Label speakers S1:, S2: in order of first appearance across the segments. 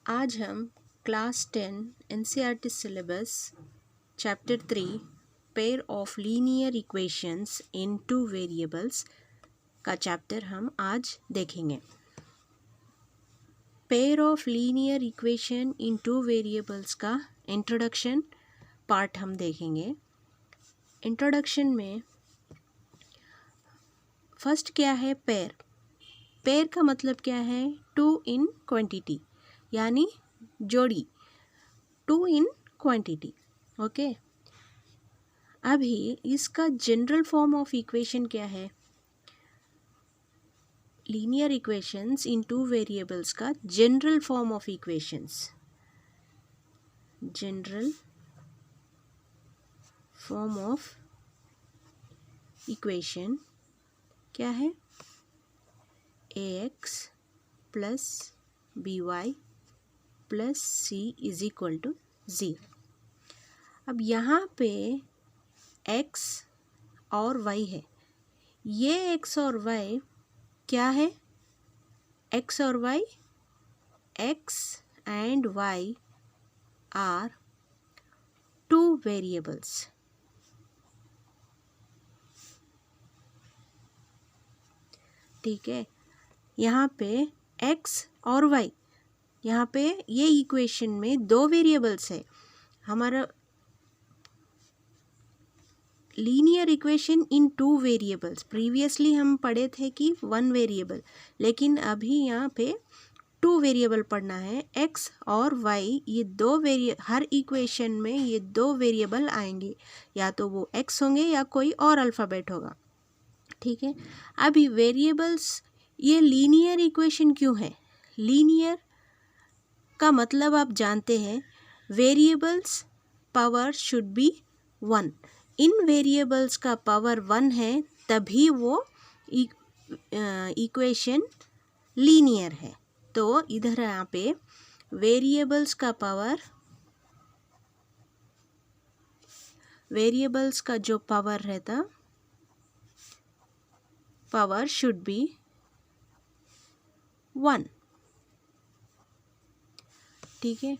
S1: आज हम class 10 NCERT syllabus chapter 3 pair of linear equations in two variables का chapter हम आज देखेंगे। Pair of linear equation in two variables का इंट्रोडक्शन पार्ट हम देखेंगे। इंट्रोडक्शन में फर्स्ट क्या है पेयर। पेयर का मतलब क्या है? टू इन क्वांटिटी, यानी जोड़ी, टू इन क्वांटिटी। ओके, अभी इसका जनरल फॉर्म ऑफ इक्वेशन क्या है? Linear equations in two variables का general form of equations, general form of equation क्या है? ax plus by plus c is equal to 0। अब यहाँ पे x और y है। ये x और y क्या है? x और y, x and y are two variables। ठीक है, यहाँ पे x और y, यहाँ पे ये इक्वेशन में दो वेरिएबल्स है। हमारा लीनियर इक्वेशन इन टू वेरिएबल्स, प्रीवियसली हम पढ़े थे कि वन वेरिएबल, लेकिन अभी यहाँ पे टू वेरिएबल पढ़ना है। x और y ये दो हर इक्वेशन में ये दो वेरिएबल आएंगे, या तो वो x होंगे या कोई और अल्फ़ाबेट होगा। ठीक है, अभी वेरिएबल्स, ये लीनियर इक्वेशन क्यों है? लीनियर का मतलब आप जानते हैं, variables power should be 1। In variables का पावर 1 है तभी वो इक्वेशन लीनियर है। तो इधर यहाँ पे वेरिएबल्स का पावर, वेरिएबल्स का जो पावर रहता, पावर शुड बी 1। ठीक है,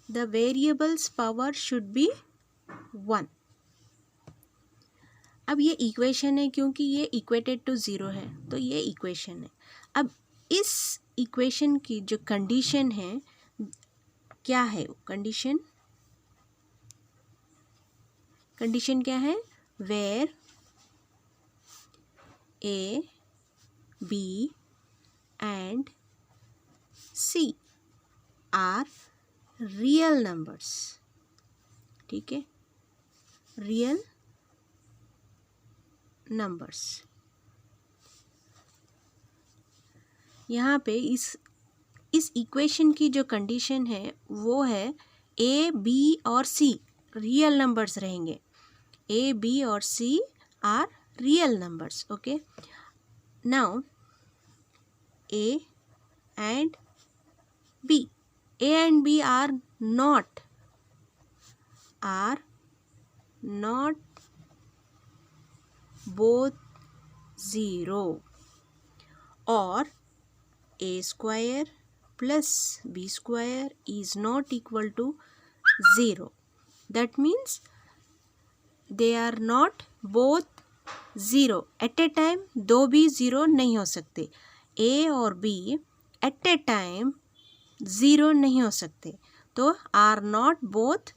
S1: the variables power should be 1। अब ये इक्वेशन है क्योंकि ये इक्वेटेड टू 0 है, तो ये इक्वेशन है। अब इस इक्वेशन की जो कंडीशन है, क्या है कंडीशन? कंडीशन क्या है? Where a, b and c are real numbers. ठीक है, रियल नंबर्स। यहाँ पे इस इक्वेशन की जो कंडीशन है वो है a, b और c रियल नंबर्स रहेंगे। a, b और c are real numbers. Okay, now a and b, a and b are not both 0, or a square plus b square is not equal to 0. That means they are not both 0 at a time। दो भी 0 नहीं हो सकते। a और b at a time 0 नहीं हो सकते, तो आर नॉट बोथ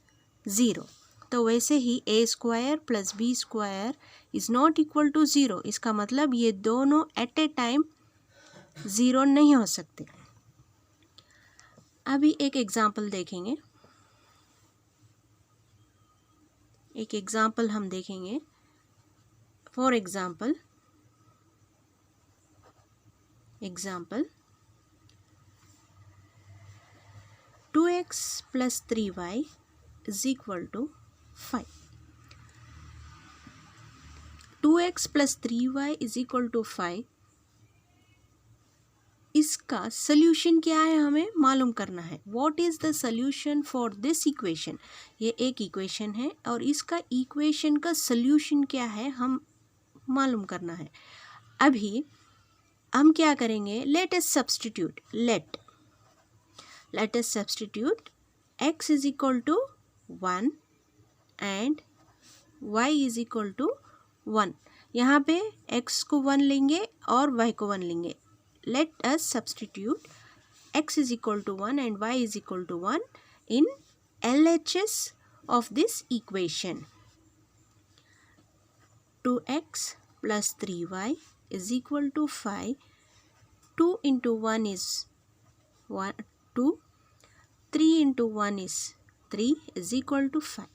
S1: 0। तो वैसे ही a square plus b square is not equal to 0। इसका मतलब ये दोनों एट ए टाइम 0 नहीं हो सकते। अभी एक एग्जाम्पल देखेंगे, एक एग्जाम्पल हम देखेंगे। For example 2x plus 3y is equal to 5। 2x plus 3y is equal to 5। इसका सल्यूशन क्या है हमें मालूम करना है। What is the solution for this equation? ये एक इक्वेशन है और इसका इक्वेशन का सल्यूशन क्या है हम मालूम करना है। अभी हम क्या करेंगे, let us substitute, let us substitute x is equal to 1 and y is equal to 1। यहाँ पे x को 1 लेंगे और y को 1 लेंगे। Late us substitute x is equal to 1 and y is equal to 1 in LHS of this equation. 2x plus 3y is equal to 5. 2 into 1 is 2. 3 into 1 is 3 is equal to 5.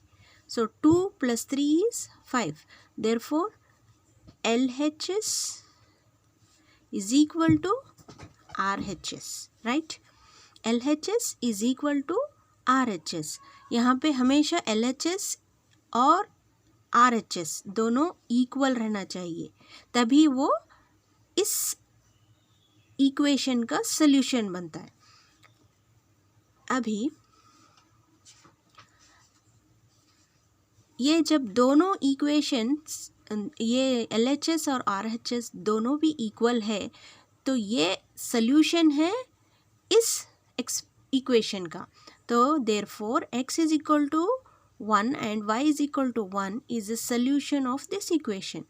S1: So 2 plus 3 is 5. Therefore, LHS is equal to RHS, right? LHS is equal to RHS. यहाँ पे हमेशा LHS और RHS दोनों equal रहना चाहिए, तभी वो इस इक्वेशन का सल्यूशन बनता है। अभी ये जब दोनों इक्वेशंस, ये LHS और RHS दोनों भी इक्वल है, तो ये सल्यूशन है इस इक्वेशन का। तो therefore x is equal to 1 and y is equal to 1 is the solution of this equation.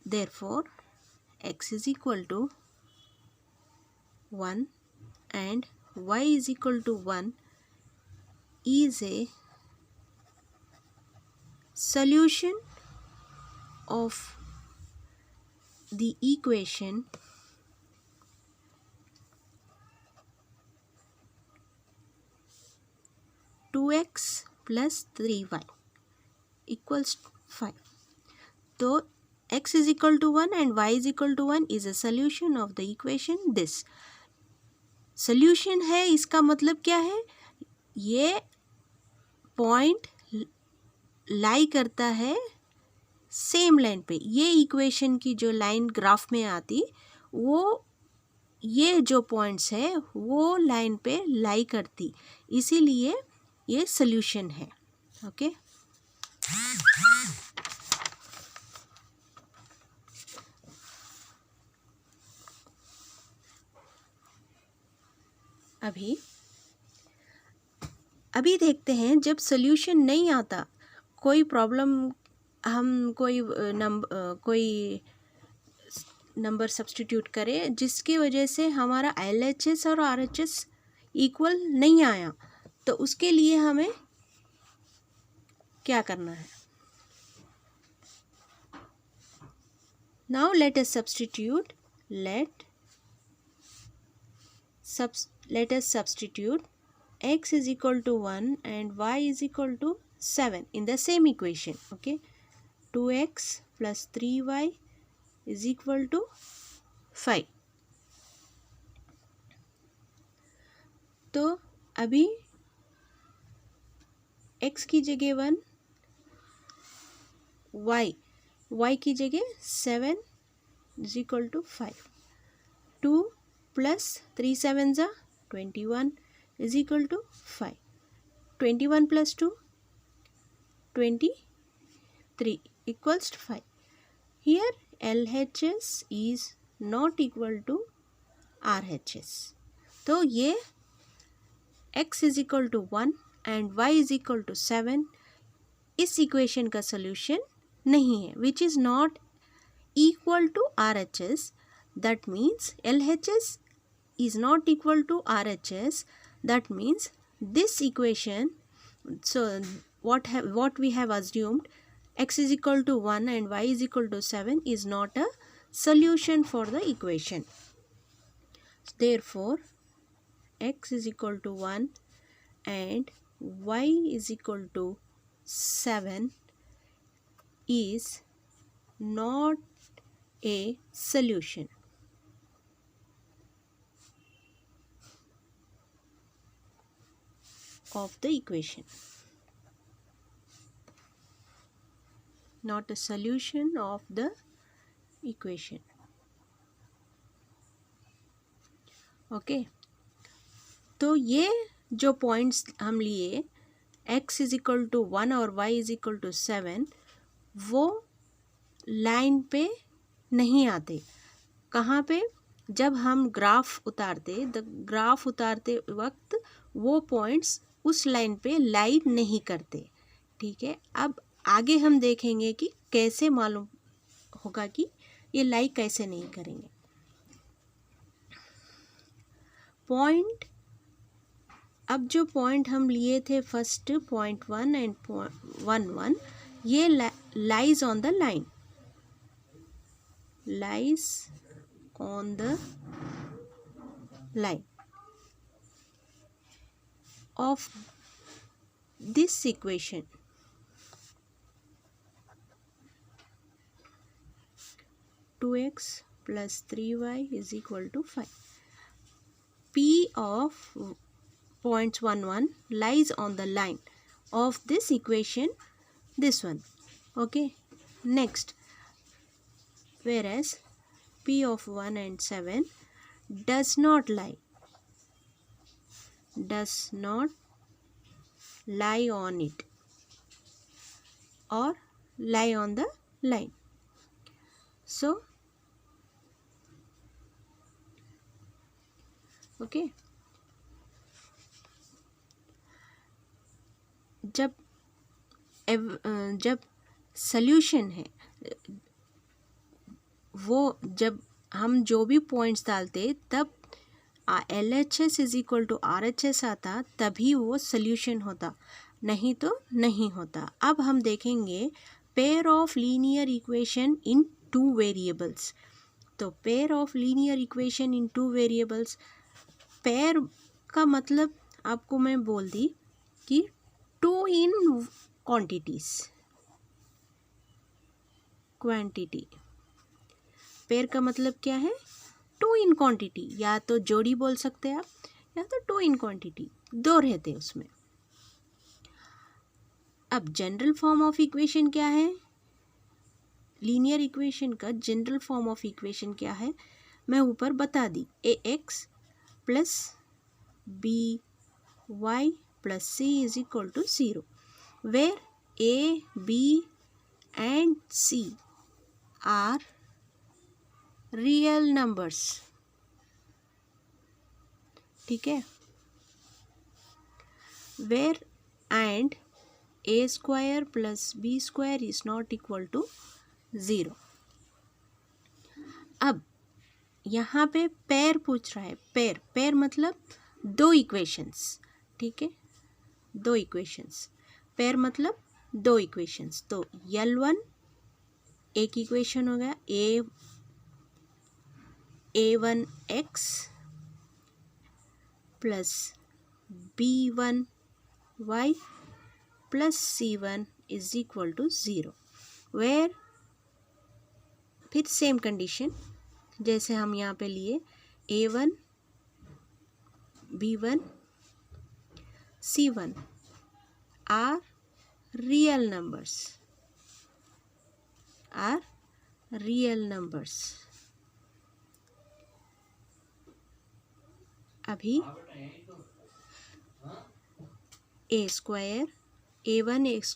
S1: Therefore x is equal to 1 and y is equal to 1 is a solution of the equation 2x plus 3y equals 5. तो x is equal to 1 and y is equal to 1 is a solution of the equation this. solution है, इसका मतलब क्या है, ये point लाई करता है same line पे। ये इक्वेशन की जो लाइन ग्राफ में आती, वो ये जो पॉइंट्स है वो लाइन पे लाई करती, इसीलिए ये सल्यूशन है। ओके, अभी देखते हैं, जब सल्यूशन नहीं आता, कोई प्रॉब्लम, हम कोई नंबर सब्स्टिट्यूट करें जिसकी वजह से हमारा LHS और RHS इक्वल नहीं आया, तो उसके लिए हमें क्या करना है। Now let us substitute, let us substitute x is equal to 1 and y is equal to 7 in the same equation. Okay, 2x plus 3y is equal to 5. तो अभी x की जगह 1, y की जगह 7 is equal to 5. 2 plus 3 7s are 21 is equal to 5. 21 plus 2 23 equals to 5. Here LHS is not equal to RHS. तो ये x is equal to 1 and y is equal to 7 इस equation का solution नहीं है, which is not equal to RHS. That means LHS is not equal to RHS. That means this equation, so what we have assumed, x is equal to 1 and y is equal to 7 is not a solution for the equation. Therefore, x is equal to 1 and y is equal to 7 is not a solution. Of the equation, not a solution of the equation. Okay, तो ये जो points हम लिए, x is equal to 1 और y is equal to 7, वो line पे नहीं आते। कहाँ पे, जब हम ग्राफ उतारते वक्त वो पॉइंट्स उस लाइन पे लाई नहीं करते। ठीक है, अब आगे हम देखेंगे कि कैसे मालूम होगा कि ये लाई कैसे नहीं करेंगे। पॉइंट, अब जो पॉइंट हम लिए थे फर्स्ट पॉइंट 1 एंड 1 ये lies on the line, lies on the line of this equation. 2x plus 3y is equal to 5. P of points 1 1 lies on the line of this equation, this one. Okay, next, whereas P of 1 and 7 does not lie on it or lie on the line. So okay, जब solution है, वो जब हम जो भी points डालते तब LHS is equal to RHS आता, तभी वो सल्यूशन होता, नहीं तो नहीं होता। अब हम देखेंगे pair of linear equation in 2 variables. तो pair of linear equation in 2 variables, pair का मतलब आपको मैं बोल दी कि 2 इन क्वांटिटी। पेयर का मतलब क्या है, 2 इन क्वांटिटी, या तो जोड़ी बोल सकते हैं आप, या तो 2 इन क्वांटिटी, 2 रहते उसमें। अब जनरल फॉर्म ऑफ इक्वेशन क्या है, लीनियर इक्वेशन का जनरल फॉर्म ऑफ इक्वेशन क्या है, मैं ऊपर बता दी, ax plus by plus c is equal to 0, where a, b and c are real numbers। ठीक है, where and a square plus b square is not equal to 0। अब यहाँ पे पेयर पूछ रहा है, पेयर मतलब 2 इक्वेशंस। ठीक है, 2 इक्वेशंस, पेयर मतलब 2 इक्वेशंस। तो L1 एक इक्वेशन हो गया, a1x plus b1y plus c1 is equal to 0, where फिर सेम कंडीशन जैसे हम यहाँ पे लिए, a1 b1 c1 are real numbers। अभी a square a1 x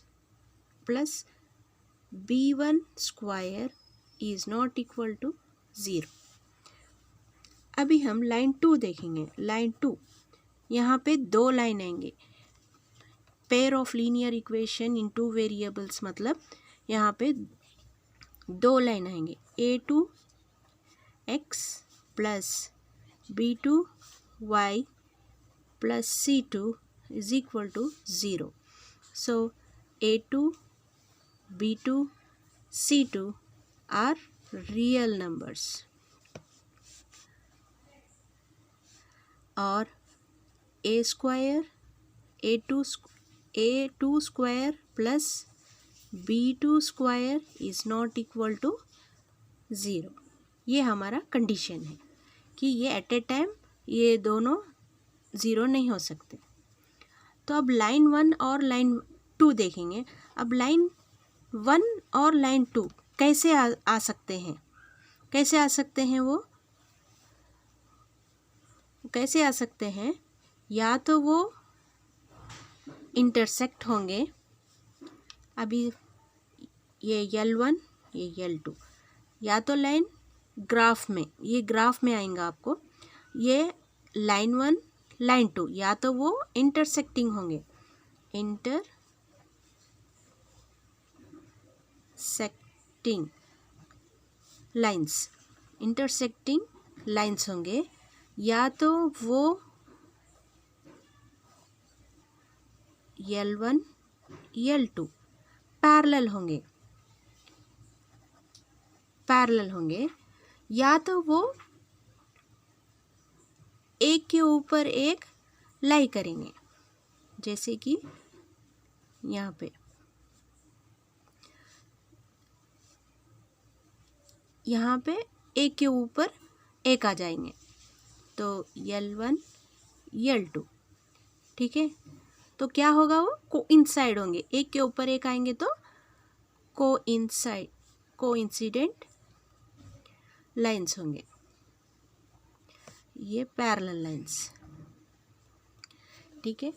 S1: plus b1 square is not equal to 0। अभी हम लाइन 2 देखेंगे। लाइन 2, यहाँ पे 2 लाइन आएंगे, pair of linear equation in 2 variables, मतलब यहाँ पे 2 लाइन आएंगे, a2x plus b2y plus c2 is equal to 0। So a2, b2, c2 are real numbers। और a square a2 square plus b2 square is not equal to 0। ये हमारा condition है कि ये एट ए टाइम ये दोनों 0 नहीं हो सकते। तो अब लाइन 1 और लाइन 2 देखेंगे। अब लाइन 1 और लाइन 2 कैसे आ सकते हैं, कैसे आ सकते हैं, वो कैसे आ सकते हैं, या तो वो इंटरसेक्ट होंगे। अभी ये L1 ये L2, या तो लाइन ग्राफ में, ये ग्राफ में आएंगे आपको, ये लाइन 1 लाइन 2 या तो वो इंटरसेक्टिंग होंगे, इंटरसेक्टिंग लाइंस होंगे, या तो वो L1 L2 पैरेलल होंगे, या तो वो एक के ऊपर एक लाई करेंगे, जैसे कि यहाँ पे एक के ऊपर एक आ जाएंगे, तो L1 L2, ठीक है। तो क्या होगा, वो कोइंसाइड होंगे, एक के ऊपर एक आएंगे तो कोइंसिडेंट लाइंस होंगे, ये पैरेलल लाइंस, ठीक है।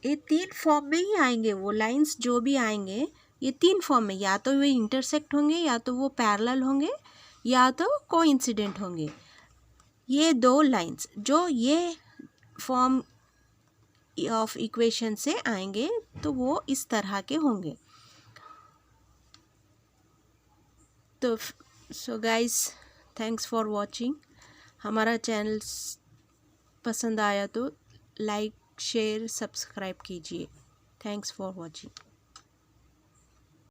S1: ये 3 फॉर्म में ही आएंगे, वो लाइंस जो भी आएंगे ये 3 फॉर्म में, या तो वे इंटरसेक्ट होंगे, या तो वो पैरेलल होंगे, या तो कोइंसिडेंट होंगे। ये 2 लाइंस जो ये फॉर्म ऑफ इक्वेशन से आएंगे तो वो इस तरह के होंगे। तो so guys, thanks for watching. हमारा चैनल पसंद आया तो लाइक शेयर सब्सक्राइब कीजिए। Thanks for watching.